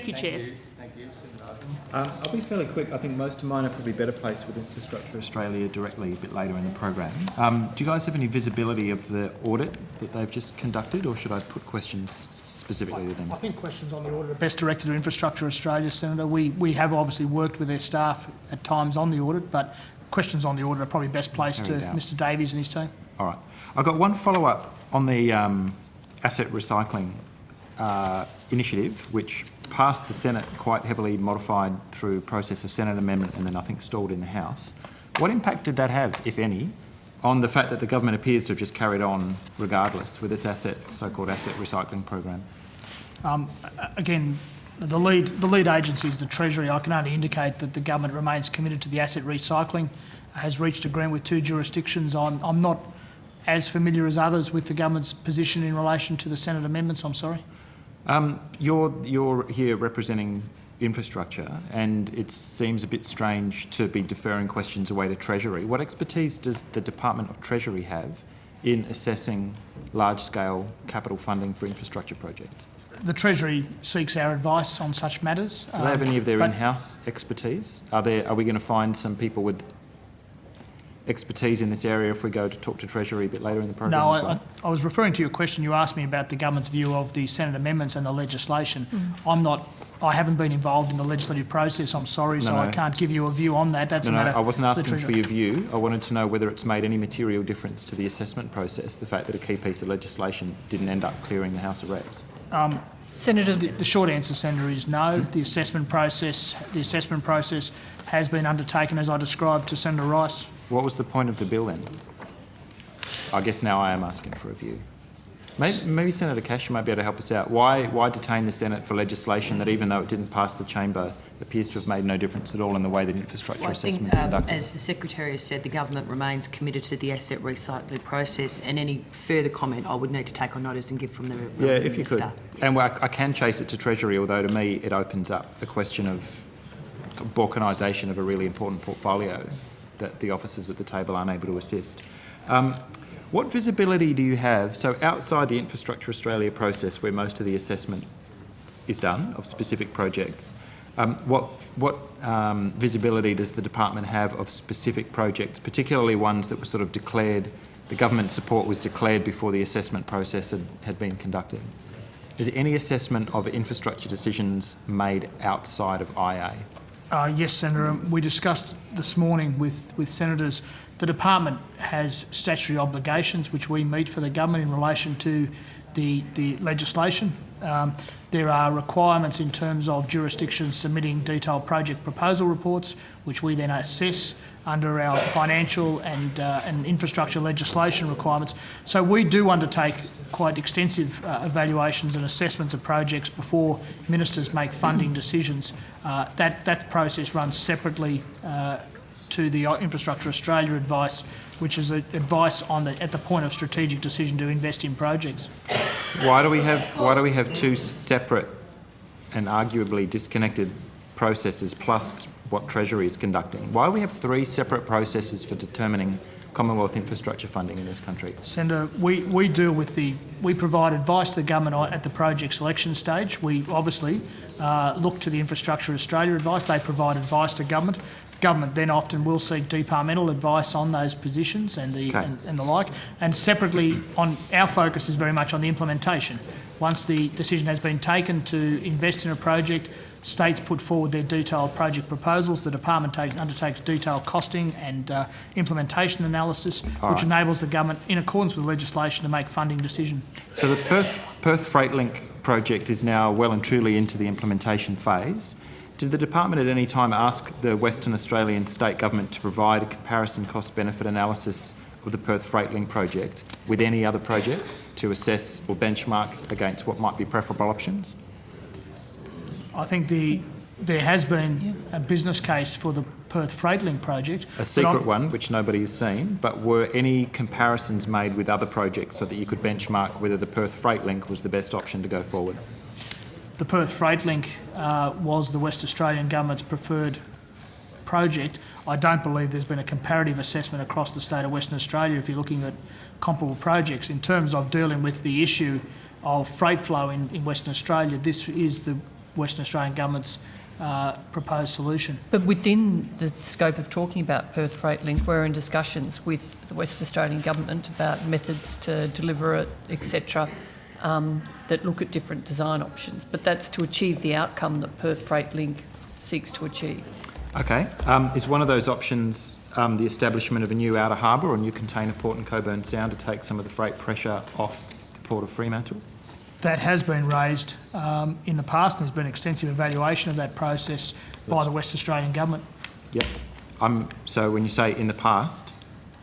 Thank you, Chair. Thank you. I'll be fairly quick. I think most of mine are probably better placed with Infrastructure Australia directly a bit later in the program. Do you guys have any visibility of the audit that they've just conducted, or should I put questions specifically to them? I think questions on the audit are best directed to Infrastructure Australia, Senator. We have obviously worked with their staff at times on the audit, but questions on the audit are probably best placed to Mr Davies and his team. All right. I've got one follow-up on the asset recycling initiative, which passed the Senate quite heavily modified through process of Senate amendment and then I think stalled in the House. What impact did that have, if any, on the fact that the government appears to have just carried on regardless with its so-called asset recycling program? Again, the lead agency is the Treasury. I can only indicate that the government remains committed to the asset recycling, has reached agreement with 2 jurisdictions. I'm not as familiar as others with the government's position in relation to the Senate amendments, I'm sorry. You're here representing infrastructure, and it seems a bit strange to be deferring questions away to Treasury. What expertise does the Department of Treasury have in assessing large-scale capital funding for infrastructure projects? The Treasury seeks our advice on such matters. Do they have any of their in-house expertise? Are we going to find some people with expertise in this area if we go to talk to Treasury a bit later in the program? No, I was referring to your question. You asked me about the government's view of the Senate amendments and the legislation. I haven't been involved in the legislative process, I'm sorry, I can't give you a view on that. That's a matter. I wasn't asking for your view. I wanted to know whether it's made any material difference to the assessment process, the fact that a key piece of legislation didn't end up clearing the House of Reps. Senator, the short answer, Senator, is no. The assessment process has been undertaken as I described to Senator Rice. What was the point of the bill then? I guess now I am asking for a view. Maybe Senator Cash might be able to help us out. Why detain the Senate for legislation that, even though it didn't pass the chamber, appears to have made no difference at all in the way that infrastructure assessment is conducted? As the Secretary has said, the government remains committed to the asset recycling process, and any further comment I would need to take on notice and give from the Yeah, if Minister. you could. And I can chase it to Treasury, although to me it opens up a question of balkanisation of a really important portfolio that the officers at the table aren't able to assist. What visibility do you have, so outside the Infrastructure Australia process where most of the assessment is done of specific projects, what visibility does the department have of specific projects, particularly ones that were sort of declared, the government support was declared before the assessment process had been conducted? Is there any assessment of infrastructure decisions made outside of IA? Yes, Senator. We discussed this morning with senators. The department has statutory obligations which we meet for the government in relation to the legislation. There are requirements in terms of jurisdictions submitting detailed project proposal reports, which we then assess under our financial and infrastructure legislation requirements. So we do undertake quite extensive evaluations and assessments of projects before ministers make funding decisions. That process runs separately to the Infrastructure Australia advice, which is advice at the point of strategic decision to invest in projects. Why do we have 2 separate and arguably disconnected processes plus what Treasury is conducting? Why do we have 3 separate processes for determining Commonwealth infrastructure funding in this country? Senator, we deal with we provide advice to the government at the project selection stage. We obviously look to the Infrastructure Australia advice. They provide advice to government. Government then often will seek departmental advice on those positions and the like. And separately, our focus is very much on the implementation. Once the decision has been taken to invest in a project, states put forward their detailed project proposals. The department undertakes detailed costing and implementation analysis, which enables the government, in accordance with legislation, to make funding decisions. So the Perth Fright project is now well and truly into the implementation phase. Did the department at any time ask the Western Australian state government to provide a comparison cost-benefit analysis of the Perth Fright project with any other project to assess or benchmark against what might be preferable options? I think there has been a business case for the Perth Fright project. A secret one, which nobody has seen, but were any comparisons made with other projects so that you could benchmark whether the Perth Fright was the best option to go forward? The Perth Fright was the West Australian Government's preferred project. I don't believe there's been a comparative assessment across the state of Western Australia if you're looking at comparable projects. In terms of dealing with the issue of freight flow in Western Australia, this is Western Australian Government's proposed solution. But within the scope of talking about Perth Fright Link, we're in discussions with the Western Australian Government about methods to deliver it, etc., that look at different design options. But that's to achieve the outcome that Perth Fright Link seeks to achieve. Okay. Is one of those options the establishment of a new outer harbour or new container port in Cockburn Sound to take some of the freight pressure off the Port of Fremantle? That has been raised in the past, and there's been extensive evaluation of that process by the West Australian Government. Yep. So when you say in the past,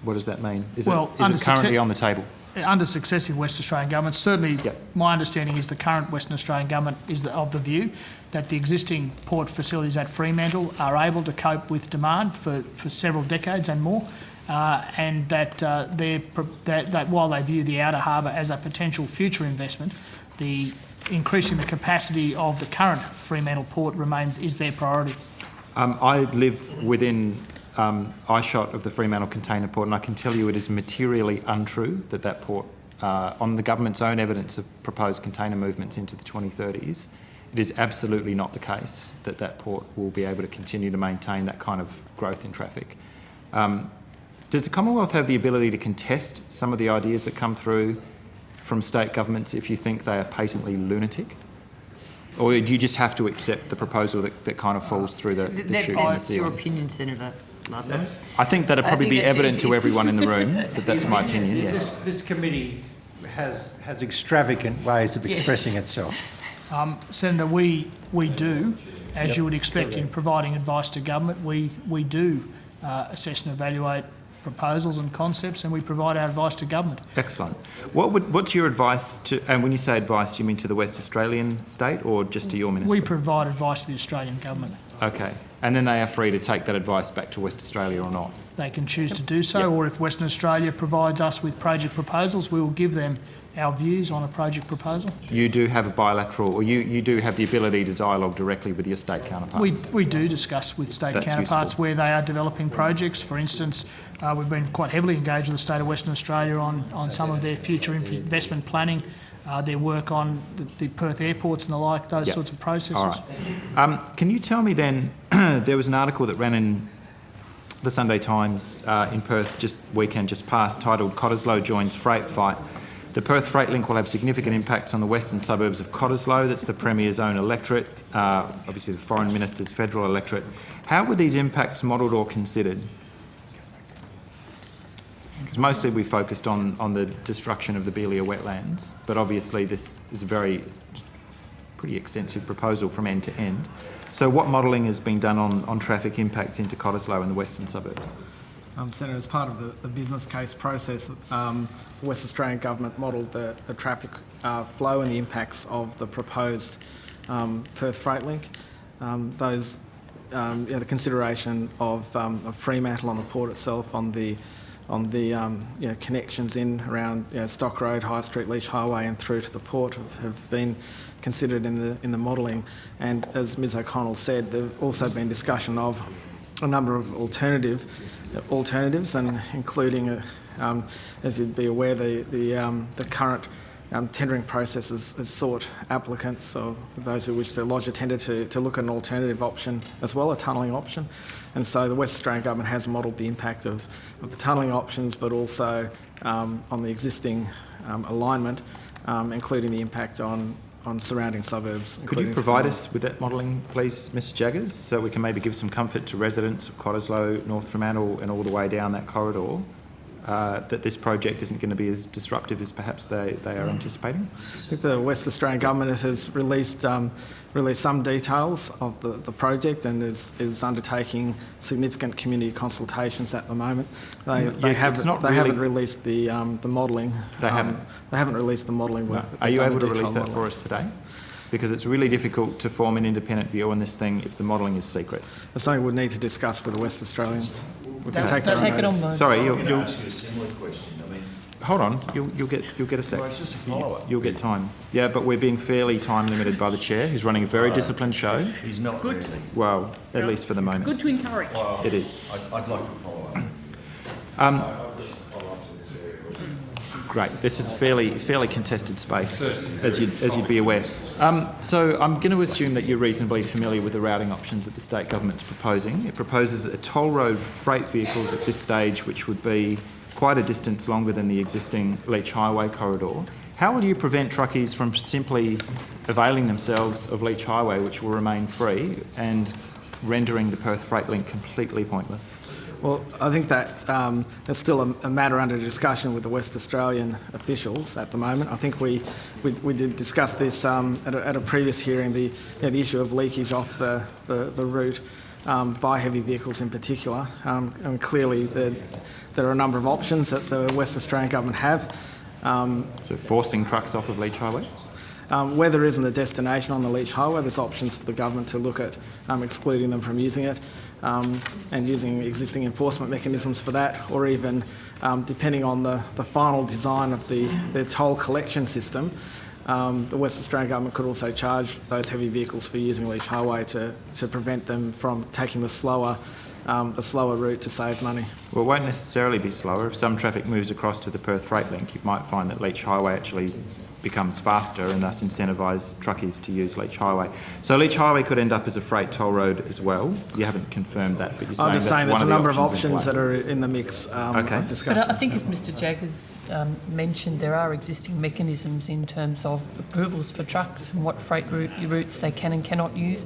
what does that mean? Is Well, it currently on the table? Under successive West Australian governments, certainly Yep. my understanding is the current Western Australian Government is of the view that the existing port facilities at Fremantle are able to cope with demand for several decades and more, and that that while they view the outer harbour as a potential future investment, the increasing the capacity of the current Fremantle port is their priority. I live within eyeshot of the Fremantle container port, and I can tell you it is materially untrue that that port, on the government's own evidence of proposed container movements into the 2030s, it is absolutely not the case that that port will be able to continue to maintain that kind of growth in traffic. Does the Commonwealth have the ability to contest some of the ideas that come through from state governments if you think they are patently lunatic? Or do you just have to accept the proposal that kind of falls through the chute in the That's your ceiling? opinion, Senator Ludlow. I think that'd probably be think evident to it's- everyone in the room that that's my opinion, yes. This committee has extravagant ways of Yes. expressing itself. Senator, we do, as you would expect in providing advice to government, we do assess and evaluate proposals and concepts, and we provide our advice to government. Excellent. What's your advice to, and when you say advice, you mean to the West Australian state or just to your minister? We provide advice to the Australian government. Okay. And then they are free to take that advice back to West Australia or not? They can choose to do so, Yep. or if Western Australia provides us with project proposals, we will give them our views on a project proposal. You do have a bilateral, or you do have the ability to dialogue directly with your state counterparts? We do discuss with state That's counterparts useful. where they are developing projects. For instance, we've been quite heavily engaged with the state of Western Australia on some of their future investment planning, their work on the Perth airports and the like, those Yep. sorts of processes. All right. Can you tell me then, there was an article that ran in the Sunday Times in Perth weekend just past titled "Cottesloe Joins Freight Fight." The Perth Freight Link will have significant impacts on the western suburbs of Cottesloe. That's the Premier's own electorate, obviously the Foreign Minister's federal electorate. How were these impacts modelled or considered? Because mostly we focused on the destruction of the Belia wetlands, but obviously this is a pretty extensive proposal from end to end. So what modelling has been done on traffic impacts into Cottesloe and the western suburbs? Senator, as part of the business case process, the West Australian Government modelled the traffic flow and the impacts of the proposed Perth Freight Link. The consideration of Fremantle on the port itself, on the connections in around Stock Road, High Street, Leach Highway, and through to the port have been considered in the modelling. And as Ms O'Connell said, there's also been discussion of a number of alternatives, and including, as you'd be aware, the current tendering process has sought applicants, or those who wish to lodge a tender, to look at an alternative option as well, a tunnelling option. And so the West Australian Government has modelled the impact of the tunnelling options, but also on the existing alignment, including the impact on surrounding suburbs. Could you provide us with that modelling, please, Ms Jaggers, so we can maybe give some comfort to residents of Cottesloe, North Fremantle and all the way down that corridor, that this project isn't going to be as disruptive as perhaps they are anticipating? I think the West Australian Government has released some details of the project and is undertaking significant community consultations at the moment. They haven't released the modelling. They haven't? They haven't released the modelling. No. Are you able to release that for us today? Because it's really difficult to form an independent view on this thing if the modelling is secret. It's something we'd need to discuss with the West Australians. We can Okay. take that Take it on notice. board. Sorry, you'll ask you a similar question. I mean, hold on. You'll get a sec. well, it's just a follow-up. You'll get time. Yeah, but we're being fairly time limited by the chair, who's running a very disciplined show. He's not really. Well, at least for the moment. Good to encourage. It is. I'd like to follow up. Great. This is a fairly contested space, as you'd be aware. So I'm going to assume that you're reasonably familiar with the routing options that the state government's proposing. It proposes a toll road for freight vehicles at this stage, which would be quite a distance longer than the existing Leach Highway corridor. How will you prevent truckies from simply availing themselves of Leach Highway, which will remain free, and rendering the Perth Fright link completely pointless? Well, I think that there's still a matter under discussion with the West Australian officials at the moment. I think we did discuss this at a previous hearing, the issue of leakage off the route by heavy vehicles in particular. And clearly there are a number of options that the West Australian government have. So forcing trucks off of Leach Highway? Where there isn't a destination on the Leach Highway, there's options for the government to look at excluding them from using it and using existing enforcement mechanisms for that, or even, depending on the final design of the toll collection system, the West Australian government could also charge those heavy vehicles for using Leach Highway to prevent them from taking the slower route to save money. Well, it won't necessarily be slower. If some traffic moves across to the Perth Fright link, you might find that Leach Highway actually becomes faster and thus incentivise truckies to use Leach Highway. So Leach Highway could end up as a freight toll road as well. You haven't confirmed that, but you're saying I'm just saying that's there's one a number of in options play. that are in the mix Okay. of discussion. But I think, as Mr Jaggers mentioned, there are existing mechanisms in terms of approvals for trucks and what freight routes they can and cannot use.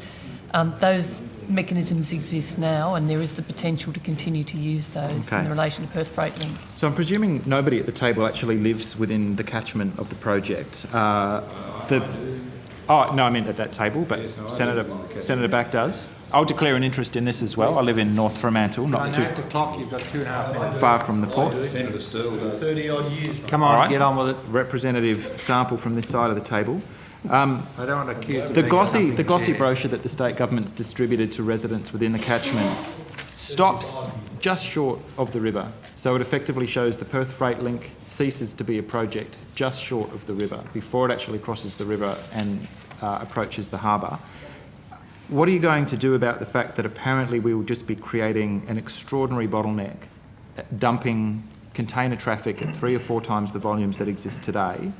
Those mechanisms exist now, and there is the potential to continue to use those in relation to Perth Fright Link. So I'm presuming nobody at the table actually lives within the catchment of the project. Oh, no, I meant at that table, but Senator Back does. I'll declare an interest in this as well. I live in North Fremantle, not too 8 o'clock, you've got 2.5 minutes. far from the port. Senator Steele does. 30-odd years. Come on, All right. get on with it. Representative Sample from this side of the table. I don't want to accuse The glossy brochure that the state government's distributed to residents within the catchment stops just short of the river. So it effectively shows the Perth Freight Link ceases to be a project just short of the river before it actually crosses the river and approaches the harbour. What are you going to do about the fact that apparently we will just be creating an extraordinary bottleneck, dumping container traffic at 3 or 4 times the volumes that exist today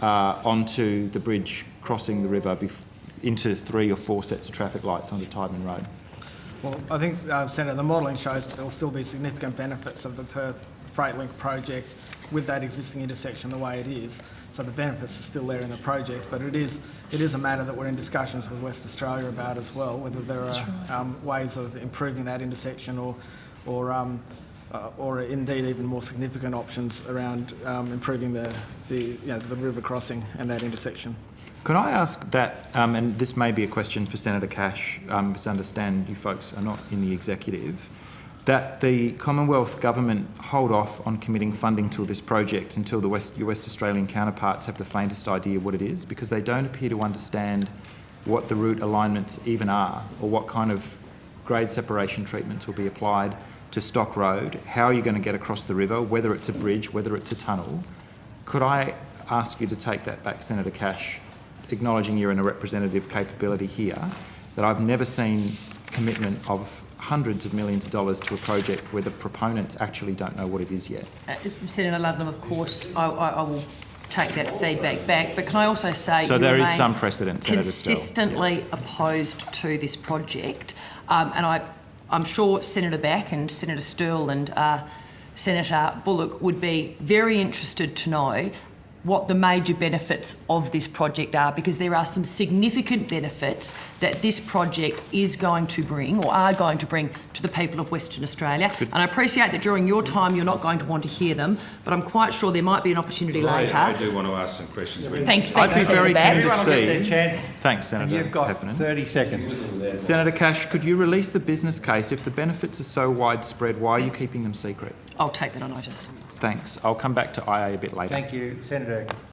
onto the bridge crossing the river into 3 or 4 sets of traffic lights onto Tideman Road? Well, I think, Senator, the modelling shows that there will still be significant benefits of the Perth Freight Link project with that existing intersection the way it is. So the benefits are still there in the project, but it is a matter that we're in discussions with West Australia about as well, whether there are ways of improving that intersection or indeed even more significant options around improving the river crossing and that intersection. Could I ask that, and this may be a question for Senator Cash, because I understand you folks are not in the executive, that the Commonwealth Government hold off on committing funding to this project until your West Australian counterparts have the faintest idea what it is, because they don't appear to understand what the route alignments even are, or what kind of grade separation treatments will be applied to Stock Road, how are you going to get across the river, whether it's a bridge, whether it's a tunnel. Could I ask you to take that back, Senator Cash, acknowledging you're in a representative capability here, that I've never seen commitment of hundreds of millions of dollars to a project where the proponents actually don't know what it is yet. Senator Ludlam, of course, I will take that feedback back, but can I also say So you there is remain some precedent, Senator Steele. consistently opposed to this project, and I'm sure Senator Back and Senator Steele and Senator Bullock would be very interested to know what the major benefits of this project are, because there are some significant benefits that this project is going to bring or are going to bring to the people of Western Australia. And I appreciate that during your time you're not going to want to hear them, but I'm quite sure there might be an opportunity later. I do want to ask some questions. Thank you, I'd be Senator very Back. keen to Everyone will get their see. chance. Thanks, And Senator you've got Heffernan. 30 seconds. Senator Cash, could you release the business case? If the benefits are so widespread, why are you keeping them secret? I'll take that on notice. Thanks. I'll come back to IA a bit later. Thank you. Senator